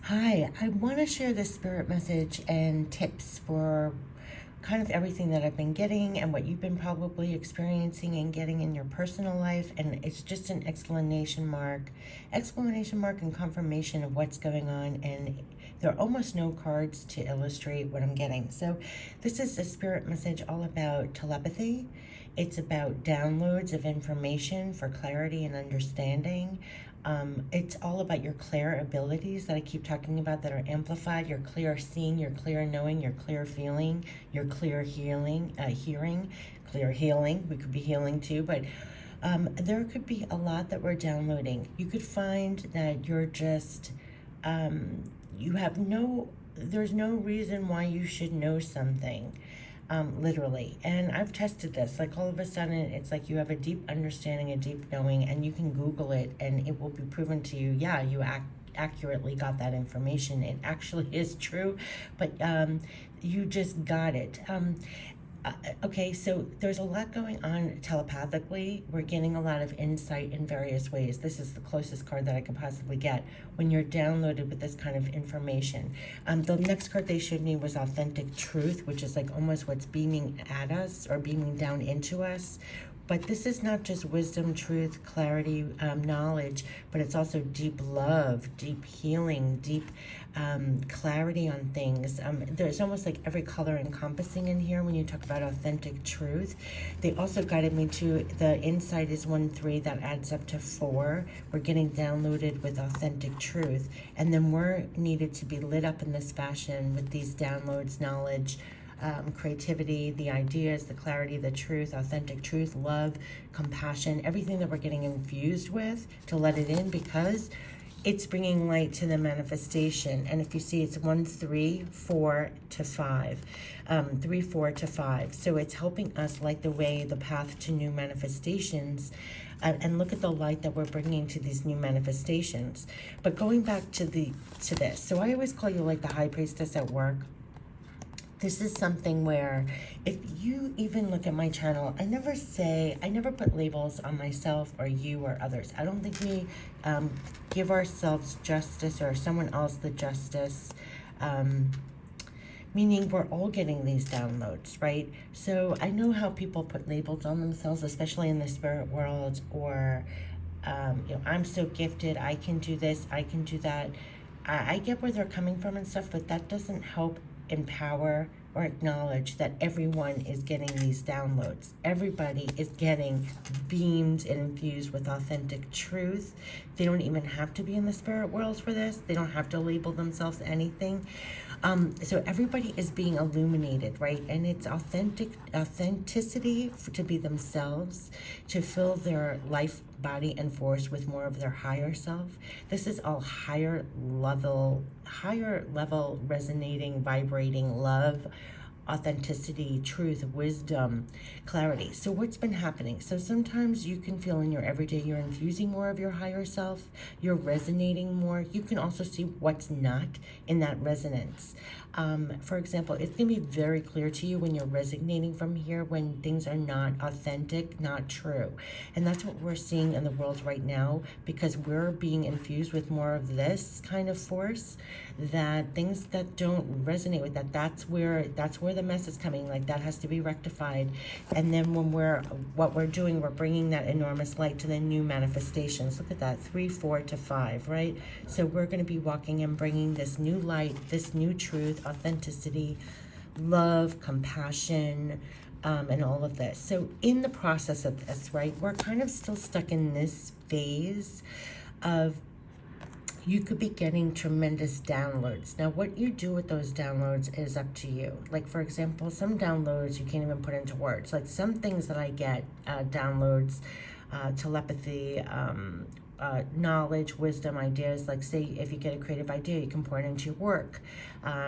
Hi, I want to share this spirit message and tips for kind of everything that I've been getting and what you've been probably experiencing and getting in your personal life. And it's just an exclamation mark and confirmation of what's going on. And there are almost no cards to illustrate what I'm getting. So this is a spirit message all about telepathy. It's about downloads of information for clarity and understanding. It's all about your clear abilities that I keep talking about that are amplified, your clear seeing, your clear knowing, your clear feeling, your clear hearing, clear healing. We could be healing too, but there could be a lot that we're downloading. You could find that you're just, you have there's no reason why you should know something. Literally. And I've tested this. Like all of a sudden, it's like you have a deep understanding, a deep knowing, and you can Google it and it will be proven to you, yeah, you accurately got that information. It actually is true, but you just got it. Okay, so there's a lot going on telepathically. We're getting a lot of insight in various ways. This is the closest card that I could possibly get when you're downloaded with this kind of information. The next card they showed me was authentic truth, which is like almost what's beaming at us or beaming down into us. But this is not just wisdom, truth, clarity, knowledge, but it's also deep love, deep healing, deep clarity on things. There's almost like every color encompassing in here when you talk about authentic truth. They also guided me to the insight is 1-3 that adds up to 4. We're getting downloaded with authentic truth. And then we're needed to be lit up in this fashion with these downloads, knowledge, creativity, the ideas, the clarity, the truth, authentic truth, love, compassion, everything that we're getting infused with to let it in because it's bringing light to the manifestation. And if you see, it's 1, 3, 4 to 5, 3, 4 to 5. So it's helping us light the way, the path to new manifestations. And look at the light that we're bringing to these new manifestations. But going back to this, so I always call you like the high priestess at work. This is something where if you even look at my channel, I never put labels on myself or you or others. I don't think we give ourselves justice or someone else the justice, meaning we're all getting these downloads, right? So I know how people put labels on themselves, especially in the spirit world, or, I'm so gifted, I can do this, I can do that. I get where they're coming from and stuff, but that doesn't help empower or acknowledge that everyone is getting these downloads. Everybody is getting beamed and infused with authentic truth. They don't even have to be in the spirit world for this. They don't have to label themselves anything. So everybody is being illuminated, right? And it's authenticity to be themselves, to fill their life, body, and force with more of their higher self. This is all higher level resonating, vibrating love, authenticity, truth, wisdom, clarity. So what's been happening? So sometimes you can feel in your everyday you're infusing more of your higher self, you're resonating more. You can also see what's not in that resonance. For example, it's going to be very clear to you when you're resonating from here when things are not authentic, not true. And that's what we're seeing in the world right now because we're being infused with more of this kind of force, that things that don't resonate with that's where the mess is coming. Like that has to be rectified. And then when we're bringing that enormous light to the new manifestations. Look at that, 3, 4 to 5, right? So we're going to be walking and bringing this new light, this new truth, authenticity, love, compassion, and all of this. So in the process of this, right, we're kind of still stuck in this phase of you could be getting tremendous downloads. Now, what you do with those downloads is up to you. Like, for example, some downloads you can't even put into words. Like some things that I get, downloads, telepathy, knowledge, wisdom, ideas. Like say if you get a creative idea, you can pour it into your work.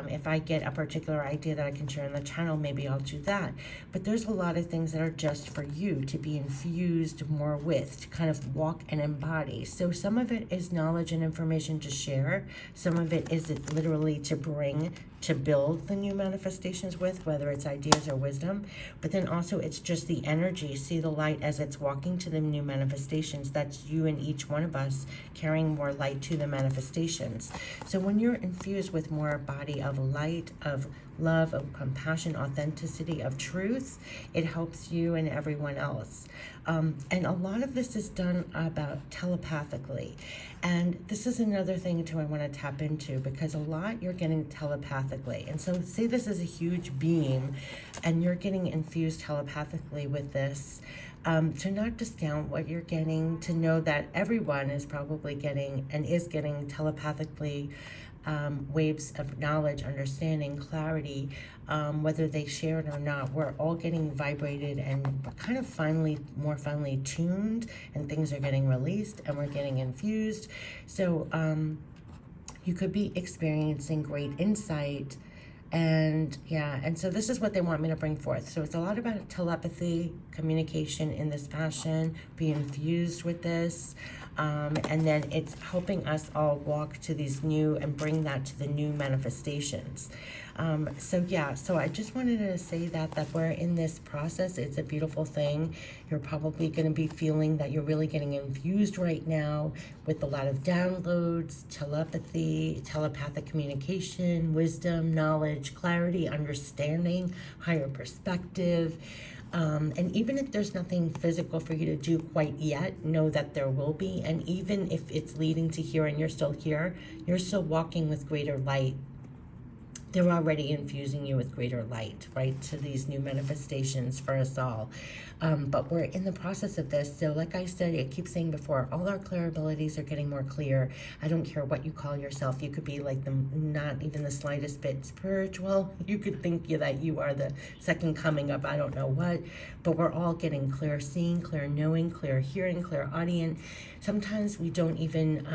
If I get a particular idea that I can share on the channel, maybe I'll do that. But there's a lot of things that are just for you to be infused more with, to kind of walk and embody. So some of it is knowledge and information to share. Some of it is literally to bring, to build the new manifestations with, whether it's ideas or wisdom. But then also it's just the energy. See the light as it's walking to the new manifestations. That's you in each one one of us carrying more light to the manifestations. So when you're infused with more body of light, of love, of compassion, authenticity, of truth, it helps you and everyone else. And a lot of this is done about telepathically. And this is another thing too I want to tap into, because a lot you're getting telepathically. And so say this is a huge beam and you're getting infused telepathically with this. To not discount what you're getting, to know that everyone is probably getting and is getting telepathically waves of knowledge, understanding, clarity, whether they share it or not. We're all getting vibrated and kind of more finely tuned, and things are getting released and we're getting infused. So you could be experiencing great insight. And so this is what they want me to bring forth. So it's a lot about telepathy, communication in this fashion, be infused with this. And then it's helping us all walk to these new and bring that to the new manifestations. So I just wanted to say that we're in this process. It's a beautiful thing. You're probably going to be feeling that you're really getting infused right now with a lot of downloads, telepathy, telepathic communication, wisdom, knowledge, clarity, understanding, higher perspective. And even if there's nothing physical for you to do quite yet, know that there will be. And even if it's leading to here and you're still here, you're still walking with greater light. They're already infusing you with greater light, right, to these new manifestations for us all. But we're in the process of this. So like I said, I keep saying before, all our clear abilities are getting more clear. I don't care what you call yourself. You could be like not even the slightest bit spiritual. You could think that you are the second coming of I don't know what. But we're all getting clear seeing, clear knowing, clear hearing, clear audience. Sometimes we don't even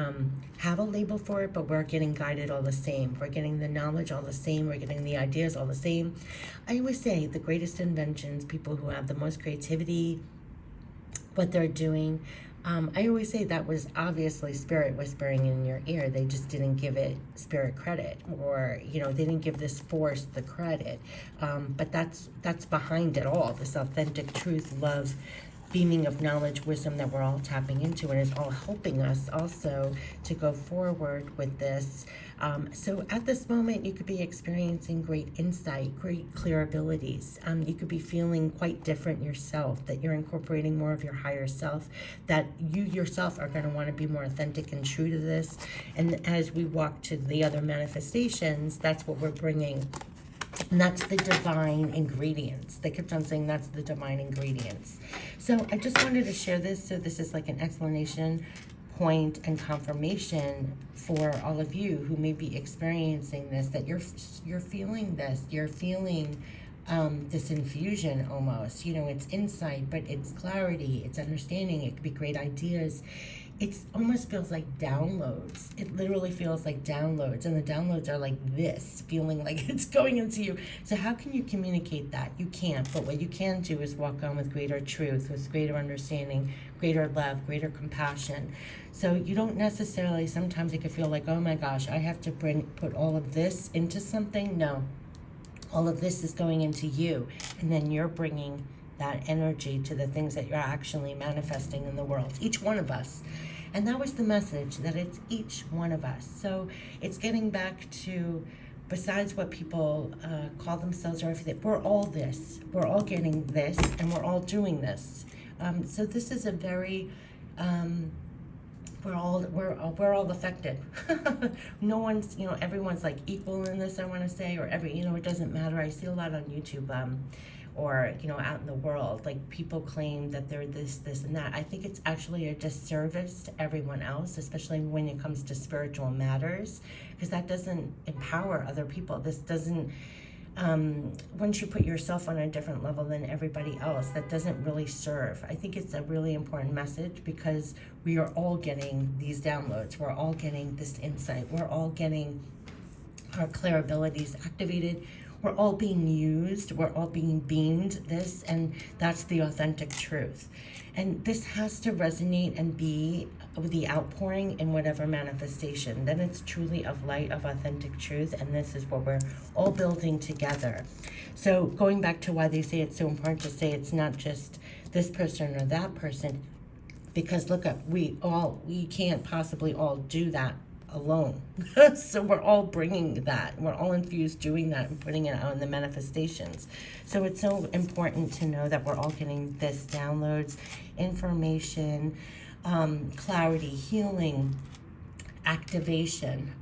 have a label for it, but we're getting guided all the same. We're getting the knowledge all the same. We're getting the ideas all the same. I always say the greatest inventions, people who have the most creativity, what they're doing, I always say that was obviously spirit whispering in your ear. They just didn't give it spirit credit, or they didn't give this force the credit. But that's behind it all. This authentic truth, love, beaming of knowledge, wisdom that we're all tapping into, and is all helping us also to go forward with this. So at this moment, you could be experiencing great insight, great clear abilities. You could be feeling quite different yourself, that you're incorporating more of your higher self, that you yourself are going to want to be more authentic and true to this. And as we walk to the other manifestations, that's what we're bringing. And that's the divine ingredients. They kept on saying that's the divine ingredients. So I just wanted to share this. So this is like an explanation point and confirmation for all of you who may be experiencing this, that you're feeling this. You're feeling this infusion almost. It's insight, but it's clarity, it's understanding. It could be great ideas. It almost feels like downloads. It literally feels like downloads. And the downloads are like this, feeling like it's going into you. So how can you communicate that? You can't. But what you can do is walk on with greater truth, with greater understanding, greater love, greater compassion. So you don't necessarily, sometimes it could feel like, oh my gosh, I have to put all of this into something. No. All of this is going into you. And then you're bringing that energy to the things that you're actually manifesting in the world, each one of us. And that was the message, that it's each one of us. So it's getting back to, besides what people call themselves or everything, we're all this. We're all getting this, and we're all doing this. So this is a very, we're all affected. No one's, everyone's like equal in this, I want to say, or it doesn't matter. I see a lot on YouTube, or out in the world, like people claim that they're this and that. I think it's actually a disservice to everyone else, especially when it comes to spiritual matters, because that doesn't empower other people. This doesn't, once you put yourself on a different level than everybody else, that doesn't really serve. I think it's a really important message, because we are all getting these downloads. We're all getting this insight. We're all getting our clear abilities activated. We're all being used, we're all being beamed this, and that's the authentic truth. And this has to resonate and be the outpouring in whatever manifestation. Then it's truly of light, of authentic truth, and this is what we're all building together. So going back to why they say it's so important to say it's not just this person or that person, because look up, we can't possibly all do that alone. So we're all bringing that, we're all infused doing that and putting it out in the manifestations. So it's so important to know that we're all getting this downloads, information, clarity, healing, activation.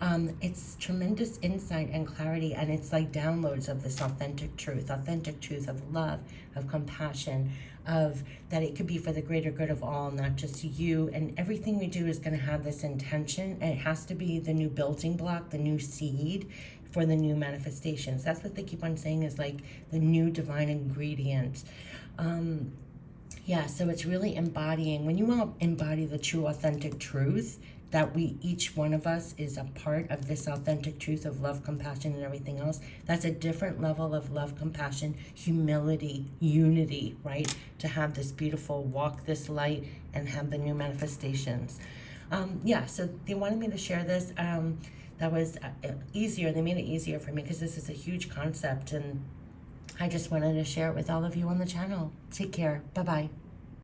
It's tremendous insight and clarity, and it's like downloads of this authentic truth of love, of compassion, of that it could be for the greater good of all, not just you. And everything we do is going to have this intention, and it has to be the new building block, the new seed for the new manifestations. That's what they keep on saying, is like the new divine ingredient. Yeah, so it's really embodying, when you all embody the true authentic truth, that we, each one of us is a part of this authentic truth of love, compassion, and everything else. That's a different level of love, compassion, humility, unity, right? To have this beautiful walk this light and have the new manifestations. Yeah, so they wanted me to share this. That was easier. They made it easier for me because this is a huge concept, and I just wanted to share it with all of you on the channel. Take care. Bye-bye.